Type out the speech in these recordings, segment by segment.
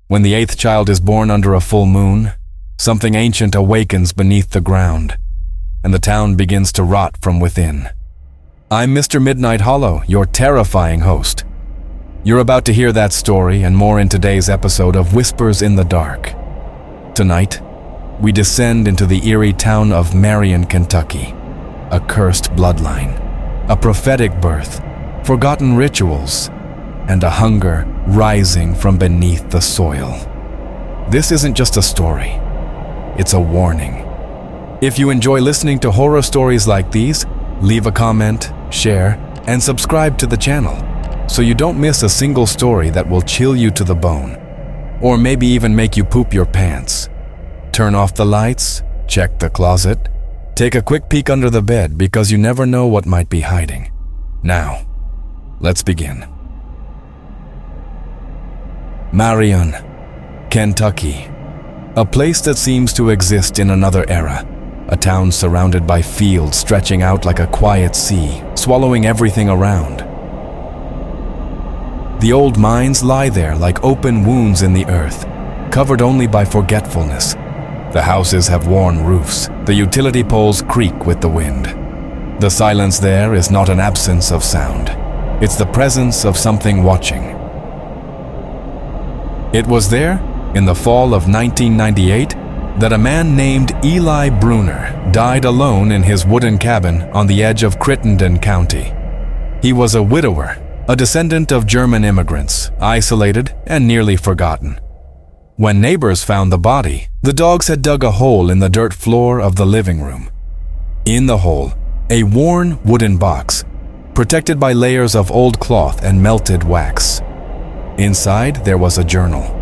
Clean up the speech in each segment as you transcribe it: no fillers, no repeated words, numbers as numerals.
When the 8th child is born under a full moon, something ancient awakens beneath the ground, and the town begins to rot from within. I'm Mr. Midnight Hollow, your terrifying host. You're about to hear that story and more in today's episode of Whispers in the Dark. Tonight, we descend into the eerie town of Marion, Kentucky, a cursed bloodline, a prophetic birth, forgotten rituals, and a hunger rising from beneath the soil. This isn't just a story, it's a warning. If you enjoy listening to horror stories like these, leave a comment, share, and subscribe to the channel so you don't miss a single story that will chill you to the bone, or maybe even make you poop your pants. Turn off the lights, check the closet, take a quick peek under the bed because you never know what might be hiding. Now, let's begin. Marion, Kentucky, a place that seems to exist in another era, a town surrounded by fields stretching out like a quiet sea, swallowing everything around. The old mines lie there like open wounds in the earth, covered only by forgetfulness. The houses have worn roofs, the utility poles creak with the wind. The silence there is not an absence of sound, it's the presence of something watching. It was there, in the fall of 1998, that a man named Eli Bruner died alone in his wooden cabin on the edge of Crittenden County. He was a widower, a descendant of German immigrants, isolated and nearly forgotten. When neighbors found the body, the dogs had dug a hole in the dirt floor of the living room. In the hole, a worn wooden box, protected by layers of old cloth and melted wax. Inside, there was a journal.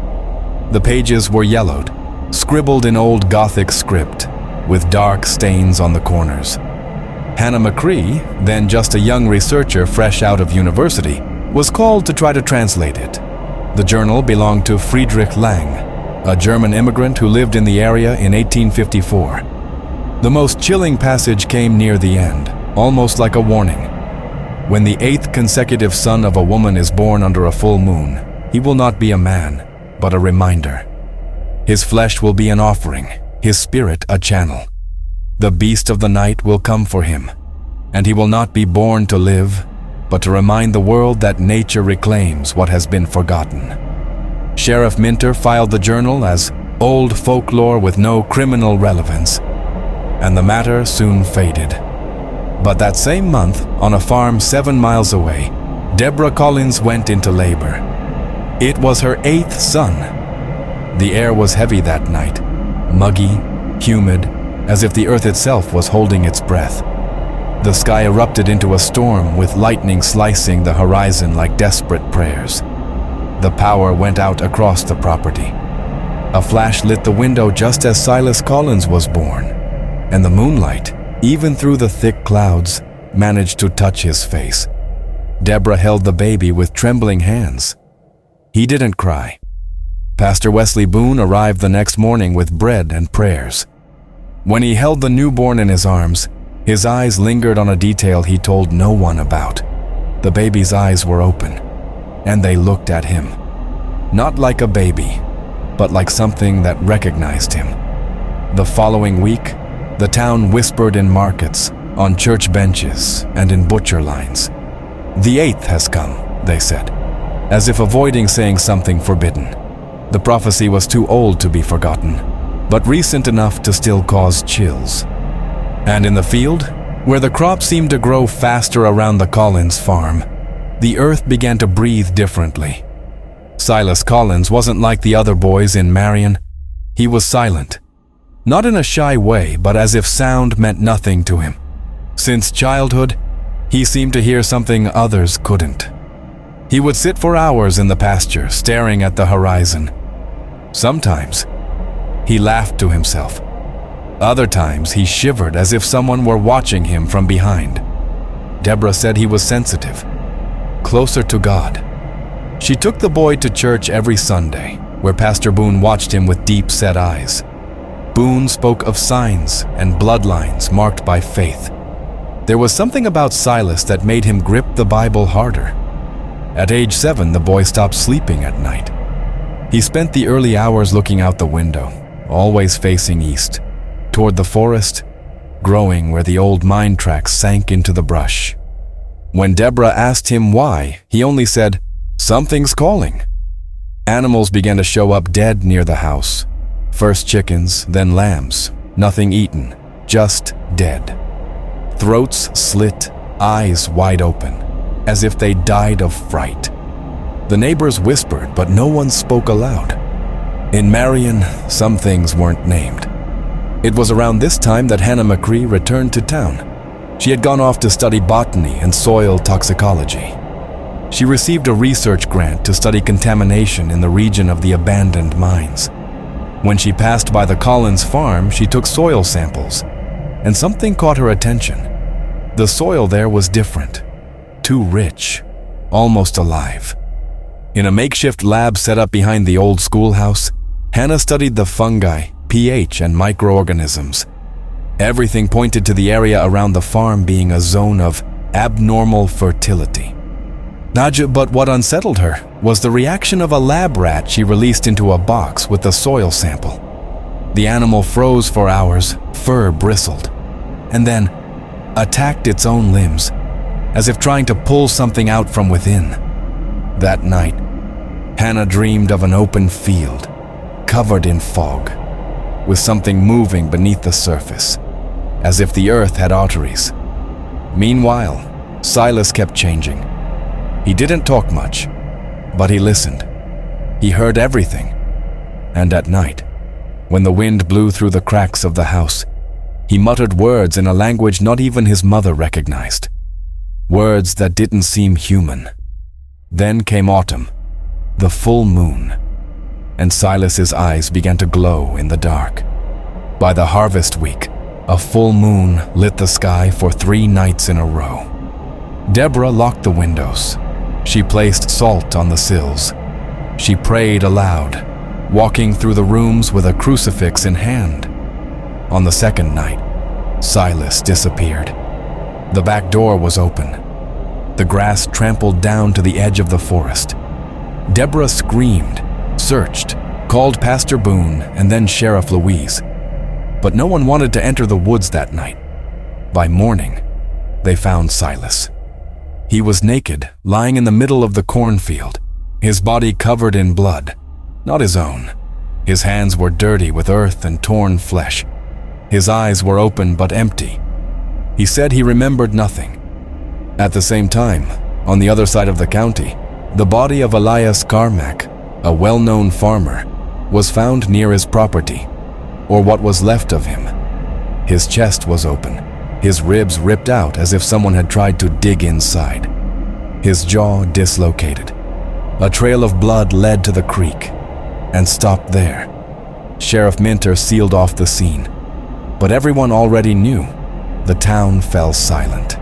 The pages were yellowed, scribbled in old Gothic script, with dark stains on the corners. Hannah McCree, then just a young researcher fresh out of university, was called to try to translate it. The journal belonged to Friedrich Lang, a German immigrant who lived in the area in 1854. The most chilling passage came near the end, almost like a warning. When the 8th consecutive son of a woman is born under a full moon, he will not be a man, but a reminder. His flesh will be an offering, his spirit a channel. The beast of the night will come for him, and he will not be born to live, but to remind the world that nature reclaims what has been forgotten. Sheriff Minter filed the journal as old folklore with no criminal relevance, and the matter soon faded. But that same month, on a farm 7 miles away, Deborah Collins went into labor. It was her 8th son. The air was heavy that night, muggy, humid, as if the earth itself was holding its breath. The sky erupted into a storm with lightning slicing the horizon like desperate prayers. The power went out across the property. A flash lit the window just as Silas Collins was born, and the moonlight, even through the thick clouds, managed to touch his face. Deborah held the baby with trembling hands. He didn't cry. Pastor Wesley Boone arrived the next morning with bread and prayers. When he held the newborn in his arms, his eyes lingered on a detail he told no one about. The baby's eyes were open, and they looked at him. Not like a baby, but like something that recognized him. The following week, the town whispered in markets, on church benches, and in butcher lines. "The 8th has come," they said, as if avoiding saying something forbidden. The prophecy was too old to be forgotten, but recent enough to still cause chills. And in the field, where the crops seemed to grow faster around the Collins farm, the earth began to breathe differently. Silas Collins wasn't like the other boys in Marion. He was silent, not in a shy way, but as if sound meant nothing to him. Since childhood, he seemed to hear something others couldn't. He would sit for hours in the pasture, staring at the horizon. Sometimes, he laughed to himself. Other times, he shivered as if someone were watching him from behind. Deborah said he was sensitive, closer to God. She took the boy to church every Sunday, where Pastor Boone watched him with deep-set eyes. Boone spoke of signs and bloodlines marked by faith. There was something about Silas that made him grip the Bible harder. At age 7, the boy stopped sleeping at night. He spent the early hours looking out the window, always facing east, toward the forest, growing where the old mine tracks sank into the brush. When Deborah asked him why, he only said, "Something's calling." Animals began to show up dead near the house. First chickens, then lambs. Nothing eaten, just dead. Throats slit, eyes wide open, as if they died of fright. The neighbors whispered, but no one spoke aloud. In Marion, some things weren't named. It was around this time that Hannah McCree returned to town. She had gone off to study botany and soil toxicology. She received a research grant to study contamination in the region of the abandoned mines. When she passed by the Collins farm, she took soil samples, and something caught her attention. The soil there was different, too rich, almost alive. In a makeshift lab set up behind the old schoolhouse, Hannah studied the fungi, pH, and microorganisms. Everything pointed to the area around the farm being a zone of abnormal fertility. But what unsettled her was the reaction of a lab rat she released into a box with the soil sample. The animal froze for hours, fur bristled, and then attacked its own limbs, as if trying to pull something out from within. That night, Hannah dreamed of an open field, covered in fog, with something moving beneath the surface, as if the earth had arteries. Meanwhile, Silas kept changing. He didn't talk much, but he listened. He heard everything. And at night, when the wind blew through the cracks of the house, he muttered words in a language not even his mother recognized. Words that didn't seem human. Then came autumn, the full moon, and Silas's eyes began to glow in the dark. By the harvest week, a full moon lit the sky for 3 nights in a row. Deborah locked the windows. She placed salt on the sills. She prayed aloud, walking through the rooms with a crucifix in hand. On the second night, Silas disappeared. The back door was open. The grass trampled down to the edge of the forest. Deborah screamed, searched, called Pastor Boone and then Sheriff Louise. But no one wanted to enter the woods that night. By morning, they found Silas. He was naked, lying in the middle of the cornfield, his body covered in blood, not his own. His hands were dirty with earth and torn flesh. His eyes were open but empty. He said he remembered nothing. At the same time, on the other side of the county, the body of Elias Carmack, a well-known farmer, was found near his property, or what was left of him. His chest was open, his ribs ripped out as if someone had tried to dig inside. His jaw dislocated. A trail of blood led to the creek and stopped there. Sheriff Minter sealed off the scene, but everyone already knew. The town fell silent.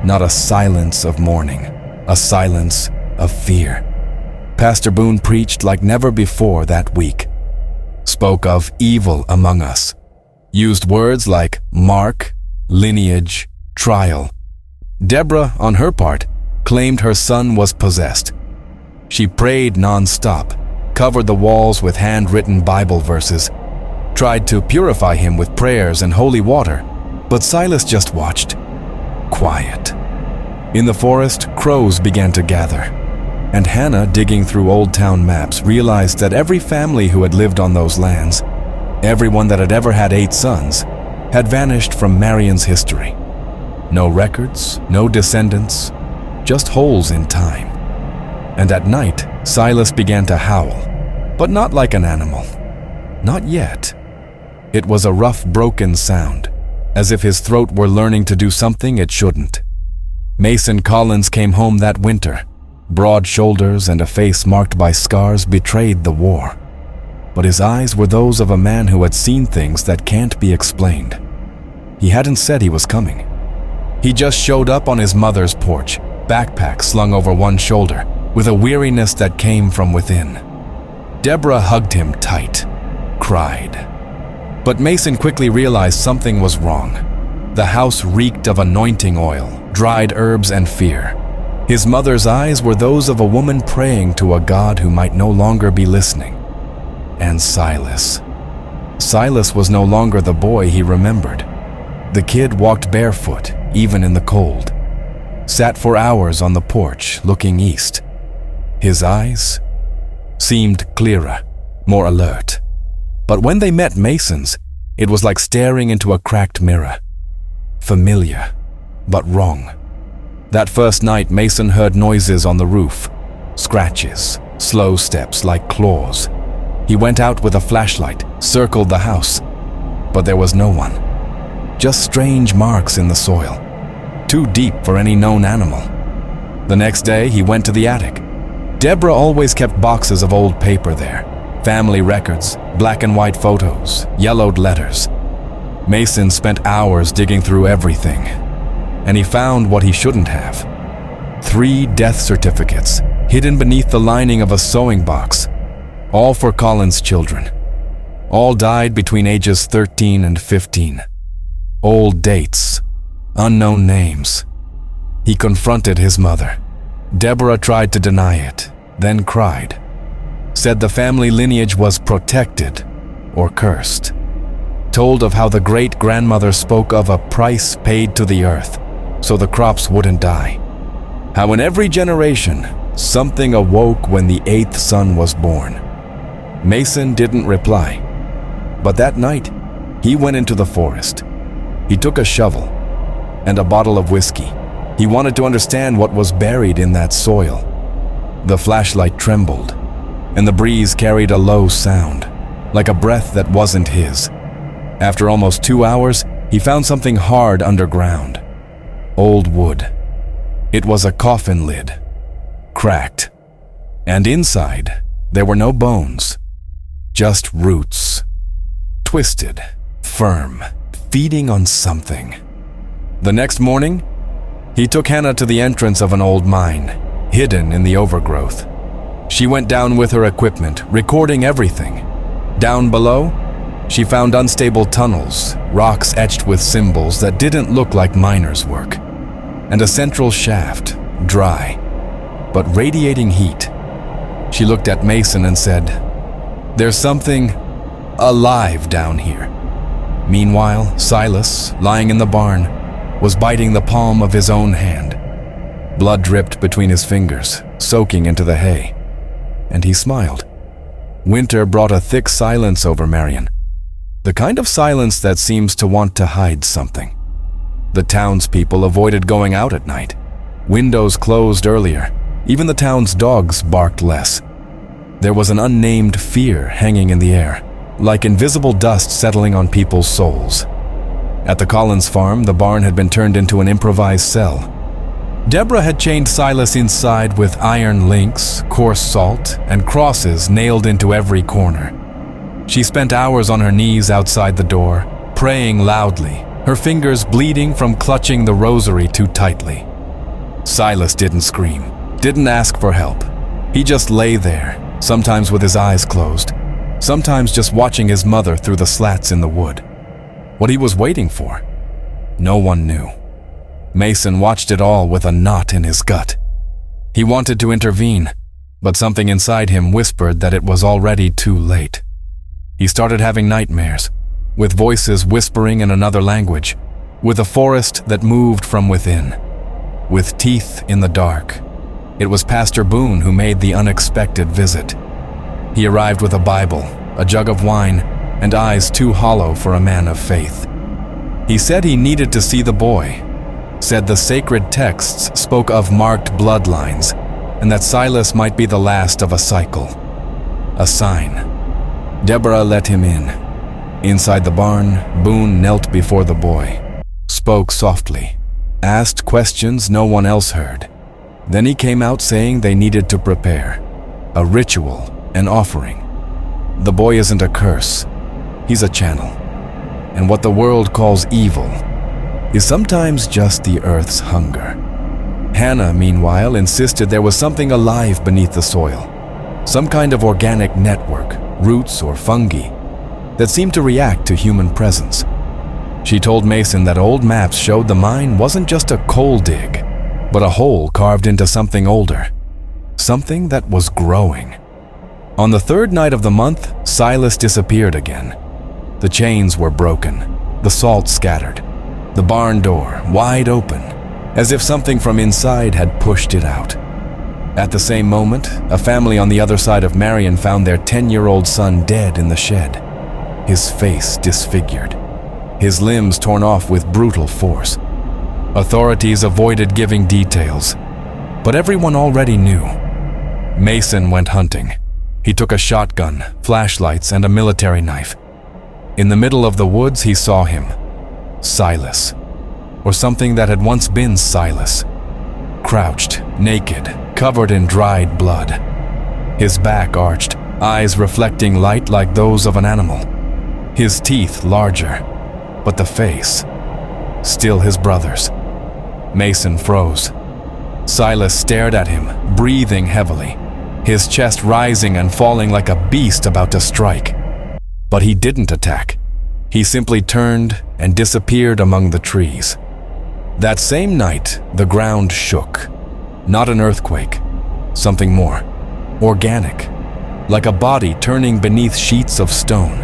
Not a silence of mourning, a silence of fear. Pastor Boone preached like never before that week, spoke of evil among us, used words like mark, lineage, trial. Deborah, on her part, claimed her son was possessed. She prayed non-stop, covered the walls with handwritten Bible verses, tried to purify him with prayers and holy water, but Silas just watched, quiet. In the forest, crows began to gather, and Hannah, digging through old town maps, realized that every family who had lived on those lands, everyone that had ever had 8 sons, had vanished from Marion's history. No records, no descendants, just holes in time. And at night, Silas began to howl, but not like an animal. Not yet. It was a rough, broken sound, as if his throat were learning to do something it shouldn't. Mason Collins came home that winter. Broad shoulders and a face marked by scars betrayed the war. But his eyes were those of a man who had seen things that can't be explained. He hadn't said he was coming. He just showed up on his mother's porch, backpack slung over one shoulder, with a weariness that came from within. Deborah hugged him tight, cried. But Mason quickly realized something was wrong. The house reeked of anointing oil, dried herbs, and fear. His mother's eyes were those of a woman praying to a God who might no longer be listening. And Silas. Silas was no longer the boy he remembered. The kid walked barefoot, even in the cold. Sat for hours on the porch, looking east. His eyes seemed clearer, more alert. But when they met Mason's, it was like staring into a cracked mirror. Familiar, but wrong. That first night, Mason heard noises on the roof. Scratches, slow steps like claws. He went out with a flashlight, circled the house. But there was no one. Just strange marks in the soil. Too deep for any known animal. The next day, he went to the attic. Deborah always kept boxes of old paper there. Family records, black and white photos, yellowed letters. Mason spent hours digging through everything. And he found what he shouldn't have. 3 death certificates, hidden beneath the lining of a sewing box. All for Colin's children. All died between ages 13 and 15. Old dates, unknown names. He confronted his mother. Deborah tried to deny it, then cried. Said the family lineage was protected or cursed. Told of how the great-grandmother spoke of a price paid to the earth so the crops wouldn't die. How in every generation, something awoke when the 8th son was born. Mason didn't reply. But that night, he went into the forest. He took a shovel and a bottle of whiskey. He wanted to understand what was buried in that soil. The flashlight trembled, and the breeze carried a low sound, like a breath that wasn't his. After almost 2 hours, he found something hard underground. Old wood. It was a coffin lid, cracked. And inside, there were no bones, just roots. Twisted, firm, feeding on something. The next morning, he took Hannah to the entrance of an old mine, hidden in the overgrowth. She went down with her equipment, recording everything. Down below, she found unstable tunnels, rocks etched with symbols that didn't look like miners' work, and a central shaft, dry, but radiating heat. She looked at Mason and said, "There's something alive down here." Meanwhile, Silas, lying in the barn, was biting the palm of his own hand. Blood dripped between his fingers, soaking into the hay. And he smiled. Winter brought a thick silence over Marion. The kind of silence that seems to want to hide something. The townspeople avoided going out at night. Windows closed earlier. Even the town's dogs barked less. There was an unnamed fear hanging in the air, like invisible dust settling on people's souls. At the Collins farm, the barn had been turned into an improvised cell. Deborah had chained Silas inside with iron links, coarse salt, and crosses nailed into every corner. She spent hours on her knees outside the door, praying loudly, her fingers bleeding from clutching the rosary too tightly. Silas didn't scream, didn't ask for help. He just lay there, sometimes with his eyes closed, sometimes just watching his mother through the slats in the wood. What he was waiting for, no one knew. Mason watched it all with a knot in his gut. He wanted to intervene, but something inside him whispered that it was already too late. He started having nightmares, with voices whispering in another language, with a forest that moved from within, with teeth in the dark. It was Pastor Boone who made the unexpected visit. He arrived with a Bible, a jug of wine, and eyes too hollow for a man of faith. He said he needed to see the boy, said the sacred texts spoke of marked bloodlines, and that Silas might be the last of a cycle. A sign. Deborah let him in. Inside the barn, Boone knelt before the boy, spoke softly, asked questions no one else heard. Then he came out saying they needed to prepare. A ritual, an offering. The boy isn't a curse. He's a channel. And what the world calls evil is sometimes just the earth's hunger. Hannah, meanwhile, insisted there was something alive beneath the soil. Some kind of organic network, roots or fungi, that seemed to react to human presence. She told Mason that old maps showed the mine wasn't just a coal dig. but a hole carved into something older, something that was growing. On the third night of the month, Silas disappeared again. The chains were broken, the salt scattered, the barn door wide open, as if something from inside had pushed it out. At the same moment, a family on the other side of Marion found their 10-year-old son dead in the shed, his face disfigured, his limbs torn off with brutal force. Authorities avoided giving details, but everyone already knew. Mason went hunting. He took a shotgun, flashlights, and a military knife. In the middle of the woods, he saw him. Silas, or something that had once been Silas. Crouched, naked, covered in dried blood. His back arched, eyes reflecting light like those of an animal. His teeth larger, but the face, still his brother's. Mason froze. Silas stared at him, breathing heavily, his chest rising and falling like a beast about to strike. But he didn't attack. He simply turned and disappeared among the trees. That same night, the ground shook. Not an earthquake, something more, organic, like a body turning beneath sheets of stone.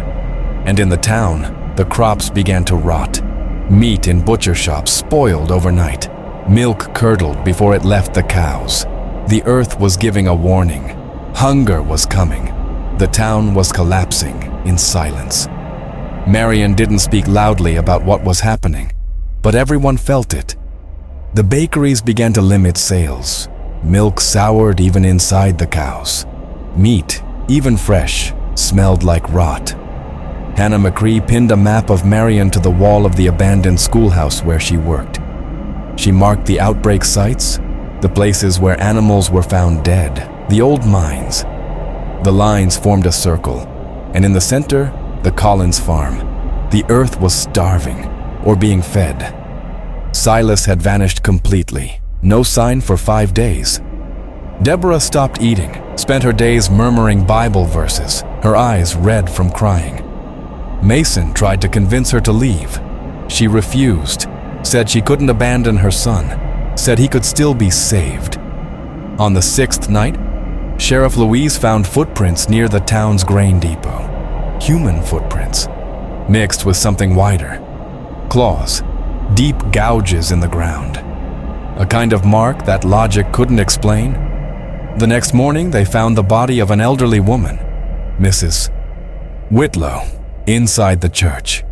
And in the town, the crops began to rot. Meat in butcher shops spoiled overnight. Milk curdled before it left the cows. The earth was giving a warning. Hunger was coming. The town was collapsing in silence. Marion didn't speak loudly about what was happening, but everyone felt it. The bakeries began to limit sales. Milk soured even inside the cows. Meat, even fresh, smelled like rot. Hannah McCree pinned a map of Marion to the wall of the abandoned schoolhouse where she worked. She marked the outbreak sites, the places where animals were found dead, the old mines. The lines formed a circle, and in the center, the Collins farm. The earth was starving, or being fed. Silas had vanished completely, no sign for 5 days. Deborah stopped eating, spent her days murmuring Bible verses, her eyes red from crying. Mason tried to convince her to leave. She refused, said she couldn't abandon her son, said he could still be saved. On the 6th night, Sheriff Louise found footprints near the town's grain depot. Human footprints, mixed with something wider. Claws, deep gouges in the ground. A kind of mark that logic couldn't explain. The next morning, they found the body of an elderly woman, Mrs. Whitlow, inside the church.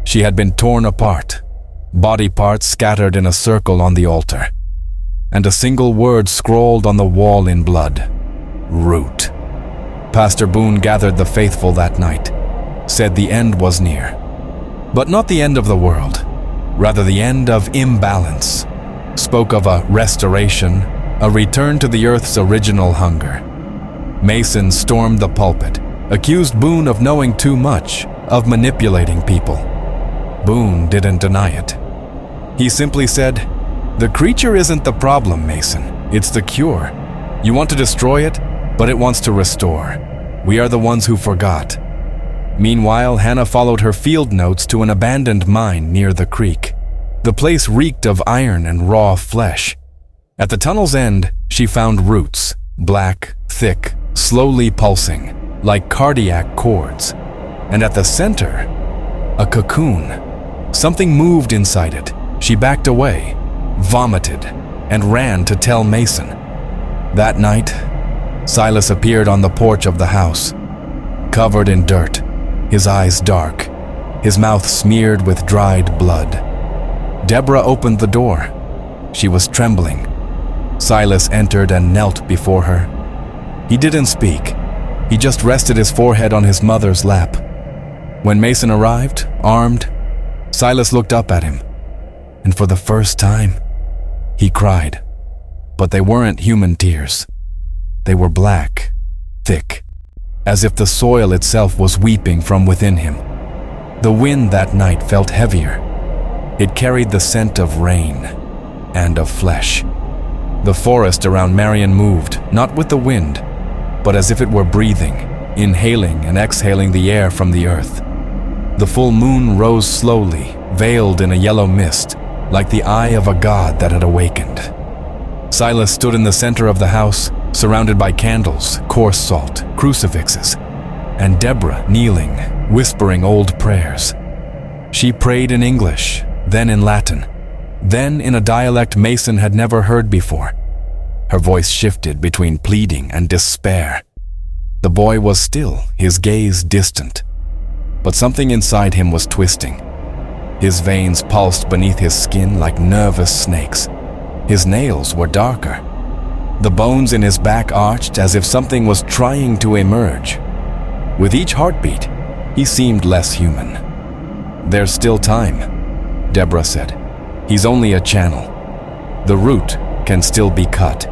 She had been torn apart, body parts scattered in a circle on the altar, and a single word scrawled on the wall in blood: root. Pastor Boone gathered the faithful that night, said the end was near. But not the end of the world, rather the end of imbalance. Spoke of a restoration, a return to the earth's original hunger. Mason stormed the pulpit, accused Boone of knowing too much, of manipulating people. Boone didn't deny it. He simply said, "The creature isn't the problem, Mason. It's the cure. You want to destroy it, but it wants to restore. We are the ones who forgot." Meanwhile, Hannah followed her field notes to an abandoned mine near the creek. The place reeked of iron and raw flesh. At the tunnel's end, she found roots, black, thick, slowly pulsing, like cardiac cords. And at the center, a cocoon. Something moved inside it. She backed away, vomited, and ran to tell Mason. That night, Silas appeared on the porch of the house, covered in dirt, his eyes dark, his mouth smeared with dried blood. Deborah opened the door. She was trembling. Silas entered and knelt before her. He didn't speak. He just rested his forehead on his mother's lap. When Mason arrived, armed, Silas looked up at him, and for the first time, he cried. But they weren't human tears. They were black, thick, as if the soil itself was weeping from within him. The wind that night felt heavier. It carried the scent of rain and of flesh. The forest around Marion moved, not with the wind, but as if it were breathing, inhaling and exhaling the air from the earth. The full moon rose slowly, veiled in a yellow mist, like the eye of a god that had awakened. Silas stood in the center of the house, surrounded by candles, coarse salt, crucifixes, and Deborah kneeling, whispering old prayers. She prayed in English, then in Latin, then in a dialect Mason had never heard before. Her voice shifted between pleading and despair. The boy was still, his gaze distant, but something inside him was twisting. His veins pulsed beneath his skin like nervous snakes. His nails were darker. The bones in his back arched as if something was trying to emerge. With each heartbeat, he seemed less human. "There's still time," Deborah said. "He's only a channel. The root can still be cut."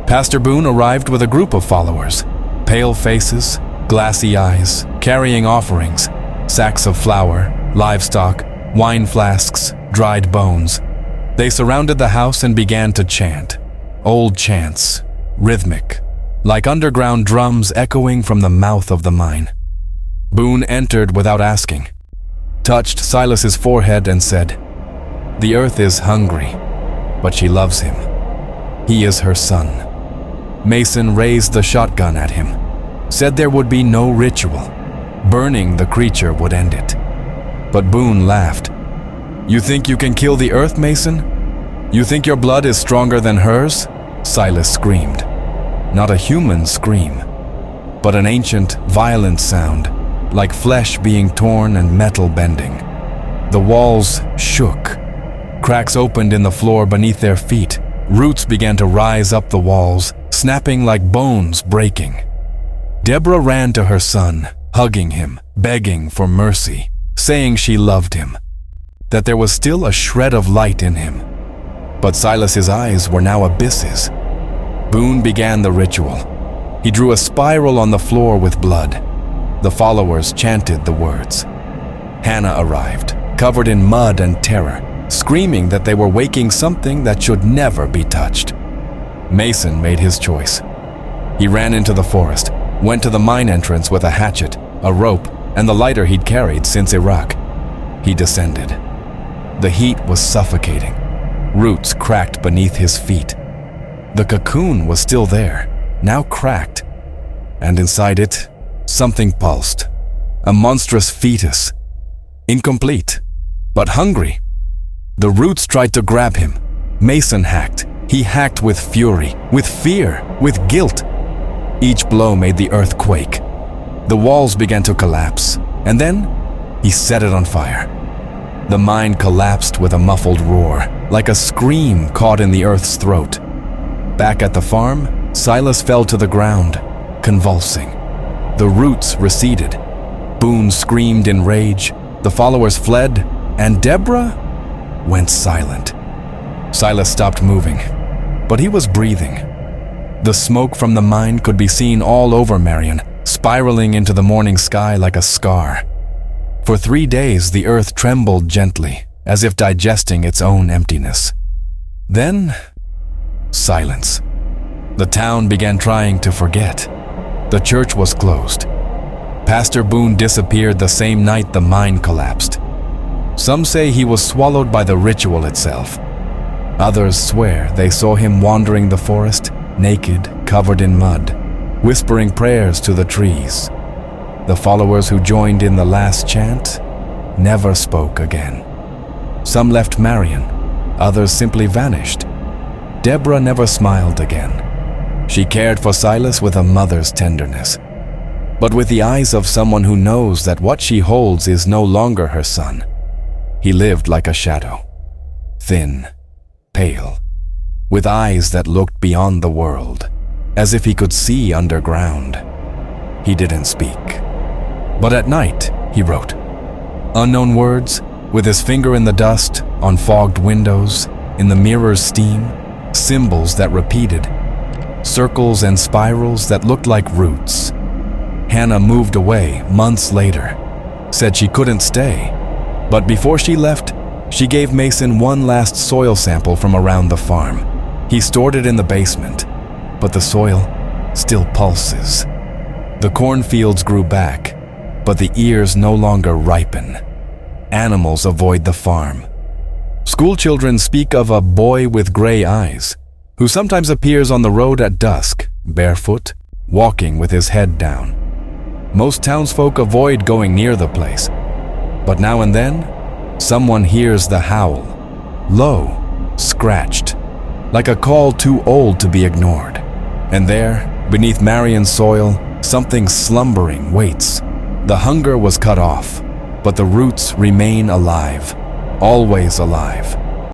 Pastor Boone arrived with a group of followers, pale faces, glassy eyes, carrying offerings, sacks of flour, livestock, wine flasks, dried bones. They surrounded the house and began to chant. Old chants, rhythmic, like underground drums echoing from the mouth of the mine. Boone entered without asking, touched Silas's forehead and said, "The earth is hungry, but she loves him. He is her son." Mason raised the shotgun at him, said there would be no ritual. Burning the creature would end it. But Boone laughed. "You think you can kill the earth, Mason? You think your blood is stronger than hers?" Silas screamed. Not a human scream, but an ancient, violent sound, like flesh being torn and metal bending. The walls shook. Cracks opened in the floor beneath their feet. Roots began to rise up the walls, snapping like bones breaking. Deborah ran to her son, hugging him, begging for mercy, saying she loved him, that there was still a shred of light in him. But Silas's eyes were now abysses. Boone began the ritual. He drew a spiral on the floor with blood. The followers chanted the words. Hannah arrived, covered in mud and terror, screaming that they were waking something that should never be touched. Mason made his choice. He ran into the forest, went to the mine entrance with a hatchet, a rope, and the lighter he'd carried since Iraq. He descended. The heat was suffocating. Roots cracked beneath his feet. The cocoon was still there, now cracked, and inside it, something pulsed. A monstrous fetus. Incomplete, but hungry. The roots tried to grab him. Mason hacked. He hacked with fury, with fear, with guilt. Each blow made the earth quake. The walls began to collapse, and then he set it on fire. The mine collapsed with a muffled roar, like a scream caught in the earth's throat. Back at the farm, Silas fell to the ground, convulsing. The roots receded. Boone screamed in rage. The followers fled, and Deborah went silent. Silas stopped moving, but he was breathing. The smoke from the mine could be seen all over Marion, spiraling into the morning sky like a scar. For 3 days, the earth trembled gently, as if digesting its own emptiness. Then, silence. The town began trying to forget. The church was closed. Pastor Boone disappeared the same night the mine collapsed. Some say he was swallowed by the ritual itself. Others swear they saw him wandering the forest, naked, covered in mud, whispering prayers to the trees. The followers who joined in the last chant never spoke again. Some left Marion, others simply vanished. Deborah never smiled again. She cared for Silas with a mother's tenderness, but with the eyes of someone who knows that what she holds is no longer her son. He lived like a shadow, thin, pale, with eyes that looked beyond the world, as if he could see underground. He didn't speak. But at night, he wrote. Unknown words, with his finger in the dust, on fogged windows, in the mirror's steam, symbols that repeated, circles and spirals that looked like roots. Hannah moved away months later, said she couldn't stay, but before she left, she gave Mason one last soil sample from around the farm. He stored it in the basement, but the soil still pulses. The cornfields grew back, but the ears no longer ripen. Animals avoid the farm. School children speak of a boy with gray eyes, who sometimes appears on the road at dusk, barefoot, walking with his head down. Most townsfolk avoid going near the place, but now and then, someone hears the howl, low, scratched, like a call too old to be ignored. And there, beneath Marion's soil, something slumbering waits. The hunger was cut off, but the roots remain alive, always alive.